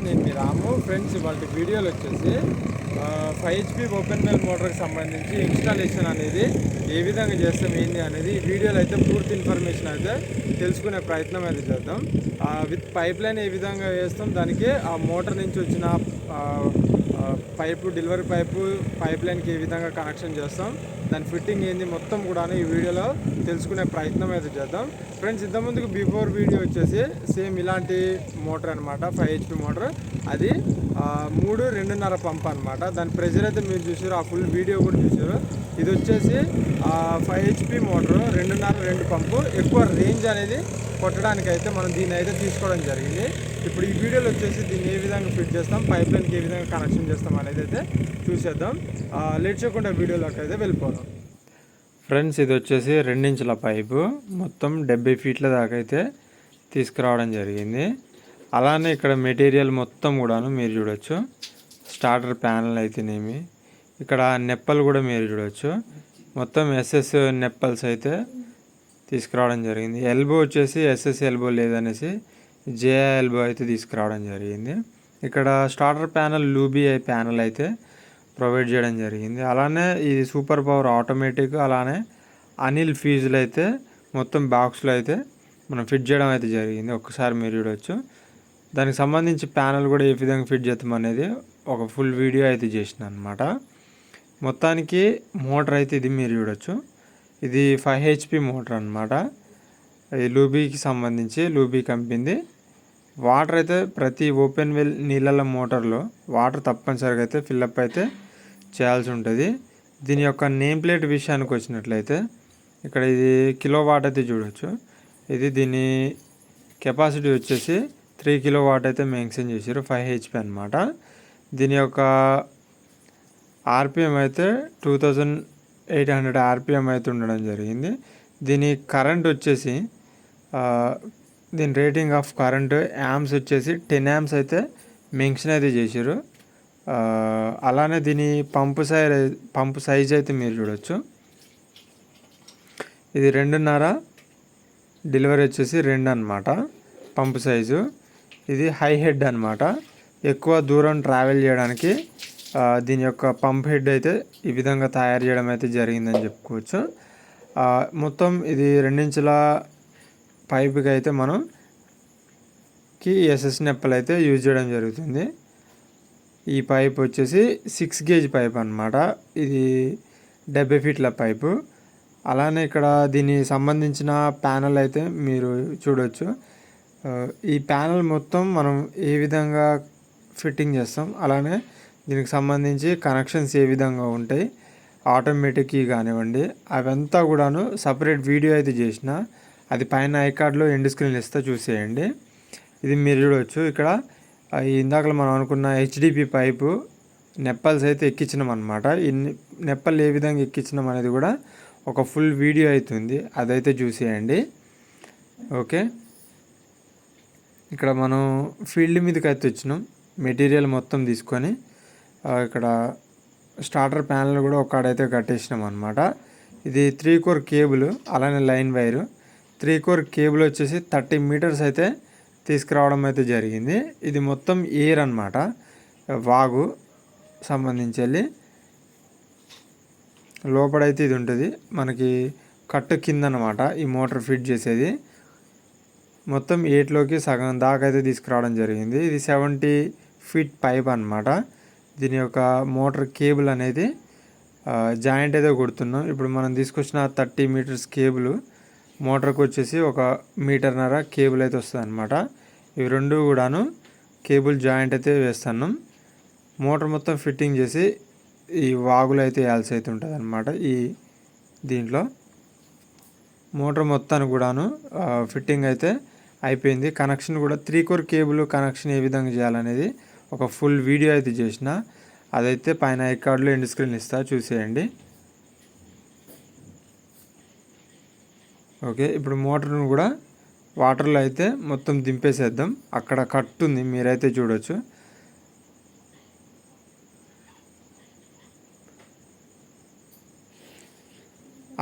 నేను మీ రాము ఫ్రెండ్స్. వాళ్ళ వీడియోలు వచ్చేసి 5 HP ఓపెన్ వెల్ మోటార్కి సంబంధించి ఇన్స్టాలేషన్ అనేది ఏ విధంగా చేస్తాం ఏంది అనేది ఈ వీడియోలో అయితే పూర్తి ఇన్ఫర్మేషన్ అయితే తెలుసుకునే ప్రయత్నం అయితే చేద్దాం. విత్ పైప్ లైన్ ఏ విధంగా వేస్తాం, దానికి ఆ మోటార్ నుంచి వచ్చిన పైపు డెలివరీ పైప్ లైన్కి ఏ విధంగా కనెక్షన్ చేస్తాం, దాని ఫిట్టింగ్ ఏంది మొత్తం కూడా ఈ వీడియోలో తెలుసుకునే ప్రయత్నం అయితే చేద్దాం ఫ్రెండ్స్. ఇంతకుముందుకు బిఫోర్ వీడియో వచ్చేసి సేమ్ ఇలాంటి మోటార్ అనమాట, 5 HP మోటార్. అది 3.5 పంప్ అనమాట. దాని ప్రెజర్ అయితే మీరు చూసారు, ఆ ఫుల్ వీడియో కూడా చూసారు. ఇది వచ్చేసి 5 HP మోటార్ 2.5 పంపు. ఎక్కువ రేంజ్ అనేది కొట్టడానికి అయితే మనం దీన్ని అయితే తీసుకోవడం జరిగింది. ఇప్పుడు ఈ వీడియోలో వచ్చేసి దీన్ని ఏ విధంగా ఫిట్ చేస్తాం, పైప్ లైన్కి ఏ విధంగా కనెక్షన్ చేస్తాం అనేది అయితే చూసేద్దాం. లేట్ చేయకుండా వీడియోలోకి అయితే వెళ్ళిపోదాం ఫ్రెండ్స్. ఇది వచ్చేసి 2 ఇంచుల పైపు, మొత్తం 70 ఫీట్ల దాకా అయితే తీసుకురావడం జరిగింది. అలానే ఇక్కడ మెటీరియల్ మొత్తం కూడాను మీరు చూడొచ్చు. స్టార్టర్ ప్యానల్ అయితేనేమి, ఇక్కడ నెప్పలు కూడా మీరు చూడొచ్చు. మొత్తం SS నెప్పల్స్ అయితే తీసుకురావడం జరిగింది. ఎల్బో వచ్చేసి SS ఎల్బో లేదనేసి JI ఎల్బో అయితే తీసుకురావడం జరిగింది. ఇక్కడ స్టార్టర్ ప్యానల్ లూబిఐ ప్యానల్ అయితే ప్రొవైడ్ చేయడం జరిగింది. అలానే ఇది సూపర్ పవర్ ఆటోమేటిక్, అలానే అనిల్ ఫీజులు అయితే మొత్తం బాక్స్లో అయితే మనం ఫిట్ చేయడం అయితే జరిగింది. ఒక్కసారి మీరు చూడవచ్చు. దానికి సంబంధించి ప్యానల్ కూడా ఏ విధంగా ఫిట్ చేస్తాం అనేది ఒక ఫుల్ వీడియో అయితే చేసిన అనమాట. మొత్తానికి మోటార్ అయితే ఇది మీరు చూడొచ్చు. ఇది 5 HP మోటార్ అనమాట. ఇది లూబీకి సంబంధించి లూబీ కంపెనీది. వాటర్ అయితే ప్రతి ఓపెన్ వెల్ నీళ్ళ మోటార్లో వాటర్ తప్పనిసరిగా అయితే ఫిల్అప్ అయితే చేయాల్సి ఉంటుంది. దీని యొక్క నేమ్ ప్లేట్ విషయానికి వచ్చినట్లయితే ఇక్కడ ఇది కిలో వాట్ అయితే చూడవచ్చు. ఇది దీని కెపాసిటీ వచ్చేసి 3 kW అయితే మెన్షన్ చేశారు. 5 HP అనమాట. దీని యొక్క RPM అయితే 2800 RPM అయితే ఉండడం జరిగింది. దీని కరెంట్ వచ్చేసి దీని రేటింగ్ ఆఫ్ కరెంట్ యామ్స్ వచ్చేసి 10 amps అయితే మెన్షన్ అయితే చేశారు. అలానే దీని పంపు సైజ్ అయితే మీరు చూడొచ్చు. ఇది 2.5, డెలివరీ వచ్చేసి 2 అనమాట పంపు సైజు. ఇది హై హెడ్ అనమాట. ఎక్కువ దూరం ట్రావెల్ చేయడానికి దీని యొక్క పంప్ హెడ్ అయితే ఈ విధంగా తయారు చేయడం అయితే జరిగిందని చెప్పుకోవచ్చు. మొత్తం ఇది 2 ఇంచుల పైపుకి అయితే మనం SS నెప్పలు అయితే యూజ్ చేయడం జరుగుతుంది. ఈ పైప్ వచ్చేసి 6 gauge పైప్ అనమాట. ఇది 70 ఫీట్ల పైపు. అలానే ఇక్కడ దీనికి సంబంధించిన ప్యానల్ అయితే మీరు చూడవచ్చు. ఈ ప్యానల్ మొత్తం మనం ఏ విధంగా ఫిట్టింగ్ చేస్తాం, అలానే దీనికి సంబంధించి కనెక్షన్స్ ఏ విధంగా ఉంటాయి, ఆటోమేటిక్ కానివ్వండి, అవంతా కూడాను సపరేట్ వీడియో అయితే చేసిన. అది పైన ఐకార్డ్లో ఎండ్ స్క్రీన్ ఇస్తే చూసేయండి. ఇది మీరు చూడవచ్చు. ఇక్కడ ఇందాక మనం అనుకున్న HDP పైపు నెప్పల్స్ అయితే ఎక్కించినాం అనమాట. ఈ నెప్పలు ఏ విధంగా ఎక్కించినాం అనేది కూడా ఒక ఫుల్ వీడియో అవుతుంది, అదైతే చూసేయండి. ఓకే, ఇక్కడ మనం ఫీల్డ్ మీదకి అయితే వచ్చినాం. మెటీరియల్ మొత్తం తీసుకొని ఇక్కడ స్టార్టర్ ప్యానల్ కూడా ఒక్కడైతే కట్టేసినాం అనమాట. ఇది 3 కోర్ కేబుల్, అలానే లైన్ వైరు. 3 కోర్ కేబుల్ వచ్చేసి 30 మీటర్స్ అయితే తీసుకురావడం అయితే జరిగింది. ఇది మొత్తం ఎయిర్ అనమాట, వాగు సంబంధించి వెళ్ళి లోపడైతే ఇది ఉంటుంది మనకి కట్టు కింద అనమాట. ఈ మోటార్ ఫిట్ చేసేది మొత్తం 8లోకి సగం దాకా అయితే తీసుకురావడం జరిగింది. ఇది 70 ఫీట్ పైప్ అనమాట. దీని యొక్క మోటార్ కేబుల్ అనేది జాయింట్ అయితే కొడుతున్నాం. ఇప్పుడు మనం తీసుకొచ్చిన 30 మీటర్స్ కేబుల్ మోటార్కి వచ్చేసి 1.5 మీటర్ కేబుల్ అయితే వస్తుంది అనమాట. ఇవి రెండు కూడాను కేబుల్ జాయింట్ అయితే వేస్తున్నాం. మోటార్ మొత్తం ఫిట్టింగ్ చేసి ఈ వాగులు అయితే వేయాల్సి అయితే ఉంటుంది అనమాట. ఈ దీంట్లో మోటార్ మొత్తానికి కూడాను ఫిట్టింగ్ అయితే అయిపోయింది. కనెక్షన్ కూడా 3 కోర్ కేబుల్ కనెక్షన్ ఏ విధంగా చేయాలనేది ఒక ఫుల్ వీడియో అయితే చేసిన. అదైతే పైన ఐకార్డ్లో ఎండ్ స్క్రీన్ ఇస్తా, చూసేయండి. ఓకే, ఇప్పుడు మోటార్ను కూడా వాటర్లో అయితే మొత్తం దింపేసేద్దాం. అక్కడ కట్టుంది మీరైతే చూడొచ్చు.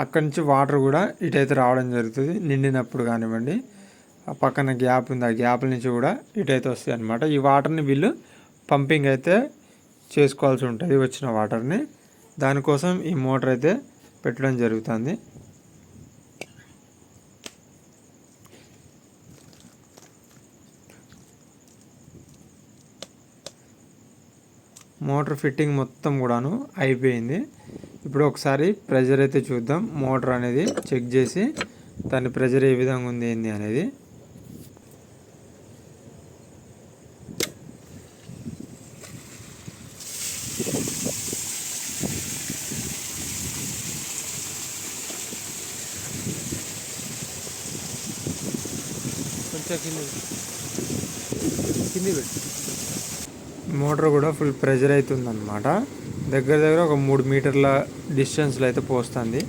అక్కడి నుంచి వాటర్ కూడా ఇటైతే రావడం జరుగుతుంది నిండినప్పుడు కానివ్వండి. ఆ పక్కన గ్యాప్ ఉంది, ఆ గ్యాప్ నుంచి కూడా ఇటైతే వస్తాయి అన్నమాట. ఈ వాటర్ని వీళ్ళు పంపింగ్ అయితే చేసుకోవాల్సి ఉంటుంది వచ్చిన వాటర్ని. దానికోసం ఈ మోటార్ అయితే పెట్టడం జరుగుతుంది. మోటార్ ఫిట్టింగ్ మొత్తం కూడాను అయిపోయింది. ఇప్పుడు ఒకసారి ప్రెజర్ అయితే చూద్దాం. మోటార్ అనేది చెక్ చేసి దాని ప్రెజర్ ఏ విధంగా ఉంది ఏంది అనేది. కొంచెం కింది పెట్టి మోటార్ కూడా ఫుల్ ప్రెజర్ అవుతుందన్నమాట. దగ్గర దగ్గర ఒక 3 మీటర్ల డిస్టెన్స్లో అయితే పోస్తుంది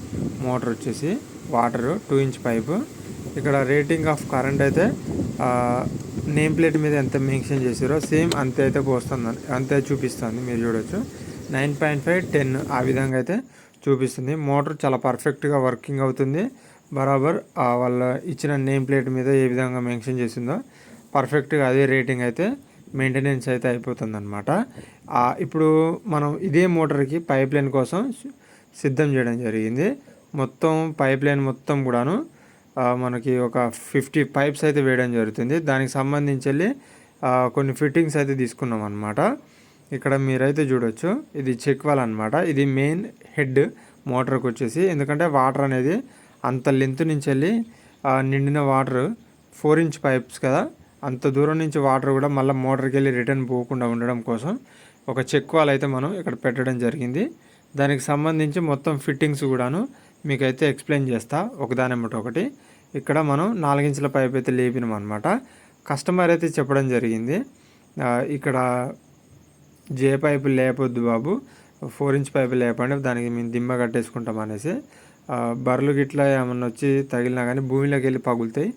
మోటార్ వచ్చేసి వాటరు. 2 inch pipe. ఇక్కడ రేటింగ్ ఆఫ్ కరెంట్ అయితే నేమ్ ప్లేట్ మీద ఎంత మెన్షన్ చేసారో సేమ్ అంతే అయితే పోస్తుంది, అంతే చూపిస్తుంది. మీరు చూడొచ్చు 9.5, 10 ఆ విధంగా అయితే చూపిస్తుంది. మోటార్ చాలా పర్ఫెక్ట్గా వర్కింగ్ అవుతుంది. బరాబర్ వాళ్ళ ఇచ్చిన నేమ్ ప్లేట్ మీద ఏ విధంగా మెన్షన్ చేసిందో పర్ఫెక్ట్గా అదే రేటింగ్ అయితే మెయింటెనెన్స్ అయితే అయిపోతుంది అనమాట. ఇప్పుడు మనం ఇదే మోటార్కి పైప్ లైన్ కోసం సిద్ధం చేయడం జరిగింది. మొత్తం పైప్ లైన్ మొత్తం కూడాను మనకి ఒక 50 పైప్స్ అయితే వేయడం జరుగుతుంది. దానికి సంబంధించి కొన్ని ఫిట్టింగ్స్ అయితే తీసుకున్నాం అనమాట. ఇక్కడ మీరైతే చూడొచ్చు, ఇది చెక్ వాల్ అనమాట. ఇది మెయిన్ హెడ్ మోటార్కి వచ్చేసి. ఎందుకంటే వాటర్ అనేది అంత లెంత్ నుంచి వెళ్ళి నిండిన వాటర్ 4 ఇంచ్ పైప్స్ కదా, అంత దూరం నుంచి వాటర్ కూడా మళ్ళీ మోటార్కి వెళ్ళి రిటర్న్ పోకుండా ఉండడం కోసం ఒక చెక్ వాల్ అయితే మనం ఇక్కడ పెట్టడం జరిగింది. దానికి సంబంధించి మొత్తం ఫిట్టింగ్స్ కూడాను మీకైతే ఎక్స్ప్లెయిన్ చేస్తా ఒకదానమ్మట ఒకటి. ఇక్కడ మనం 4 ఇంచుల పైప్ అయితే లేపినాం అనమాట. కస్టమర్ అయితే చెప్పడం జరిగింది, ఇక్కడ జే పైపు లేపొద్దు బాబు, 4 ఇంచ్ పైపు లేపండి, దానికి మేము దిమ్మ కట్టేసుకుంటాం అనేసి. బర్రెలు గిట్లా ఏమన్నా వచ్చి తగిలినా కానీ భూమిలోకి వెళ్ళి పగులుతాయి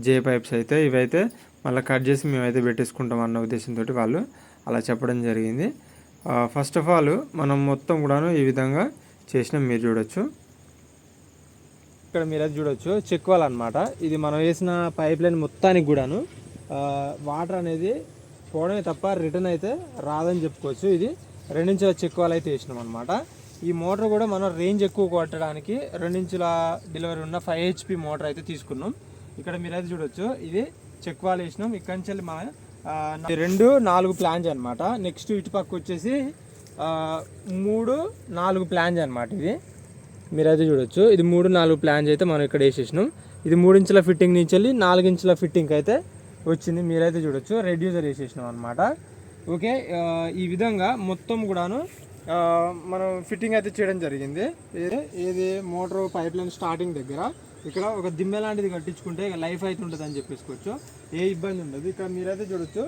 జే పైప్స్ అయితే. ఇవైతే మళ్ళీ కట్ చేసి మేమైతే పెట్టేసుకుంటాం అన్న ఉద్దేశంతో వాళ్ళు అలా చెప్పడం జరిగింది. ఫస్ట్ ఆఫ్ ఆల్ మనం మొత్తం కూడాను ఈ విధంగా చేసినాం. మీరు చూడొచ్చు, ఇక్కడ మీరైతే చూడొచ్చు చెక్ వాల్ అనమాట. ఇది మనం వేసిన పైప్ లైన్ మొత్తానికి కూడాను వాటర్ అనేది పోవడమే తప్ప రిటర్న్ అయితే రాదని చెప్పుకోవచ్చు. ఇది 2 ఇంచుల చెక్ వాల్ అయితే వేసినాం అనమాట. ఈ మోటార్ కూడా మనం రేంజ్ ఎక్కువ కొట్టడానికి 2 ఇంచుల డెలివరీ ఉన్న 5 HP మోటార్ అయితే తీసుకున్నాం. ఇక్కడ మీరైతే చూడొచ్చు, ఇది చెక్ వాల్ వేసినాం. ఇక్కడ నుంచి మా 2, 4 ప్లాన్స్ అనమాట. నెక్స్ట్ ఇటు పక్క వచ్చేసి 3, 4 ప్లాన్స్ అనమాట. ఇది మీరైతే చూడొచ్చు, ఇది 3, 4 ప్లాన్స్ అయితే మనం ఇక్కడ వేసేసినాం. ఇది 3 ఇంచుల ఫిట్టింగ్ నుంచి వెళ్ళి 4 ఇంచుల ఫిట్టింగ్ అయితే వచ్చింది. మీరైతే చూడొచ్చు రెడ్యూసర్ వేసేసినాం అనమాట. ఓకే, ఈ విధంగా మొత్తం కూడాను మనం ఫిట్టింగ్ అయితే చేయడం జరిగింది. ఇది మోటార్ పైప్ లైన్ స్టార్టింగ్ దగ్గర ఇక్కడ ఒక దిమ్మె లాంటిది కట్టించుకుంటే లైఫ్ అయితే ఉంటుంది అని చెప్పేసుకోవచ్చు, ఏ ఇబ్బంది ఉండదు. ఇక్కడ మీరైతే చూడొచ్చు,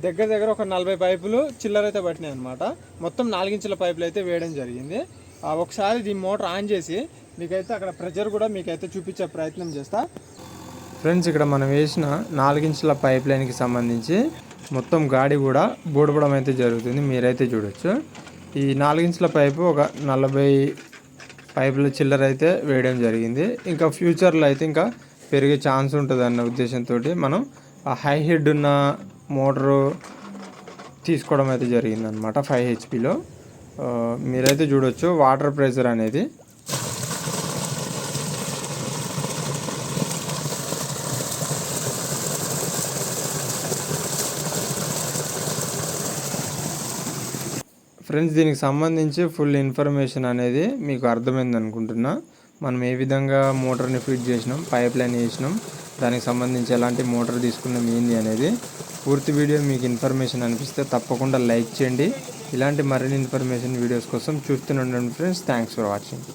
దగ్గర దగ్గర ఒక 40 పైపులు చిల్లర అయితే పట్టినాయి అనమాట. మొత్తం 4 ఇంచుల పైపులు అయితే వేయడం జరిగింది. ఒకసారి దీని మోటార్ ఆన్ చేసి మీకైతే అక్కడ ప్రెజర్ కూడా మీకైతే చూపించే ప్రయత్నం చేస్తా. ఫ్రెండ్స్, ఇక్కడ మనం వేసిన 4 ఇంచుల పైప్ లైన్కి సంబంధించి మొత్తం గాడి కూడా బూడపడం అయితే జరుగుతుంది. మీరైతే చూడొచ్చు, ఈ 4 ఇంచుల పైపు ఒక 40 పైపుల చిల్లర అయితే వేయడం జరిగింది. ఇంకా ఫ్యూచర్లో అయితే ఇంకా పెరిగే ఛాన్స్ ఉంటుంది అన్న ఉద్దేశంతో మనం ఆ హై హెడ్ ఉన్న మోటరు తీసుకోవడం అయితే జరిగింది అనమాట 5 HPలో. మీరైతే చూడొచ్చు వాటర్ ప్రెషర్ అనేది ఫ్రెండ్స్. దీనికి సంబంధించి ఫుల్ ఇన్ఫర్మేషన్ అనేది మీకు అర్థమైంది అనుకుంటున్నా. మనం ఏ విధంగా మోటార్ని ఫిట్ చేసినాం, పైప్ లైన్ వేసినాం, దానికి సంబంధించి ఎలాంటి మోటార్ తీసుకున్నాం ఏంది అనేది పూర్తి వీడియో మీకు ఇన్ఫర్మేషన్ అనిపిస్తే తప్పకుండా లైక్ చేయండి. ఇలాంటి మరిన్ని ఇన్ఫర్మేషన్ వీడియోస్ కోసం చూస్తూనే ఉండండి ఫ్రెండ్స్. Thanks for watching.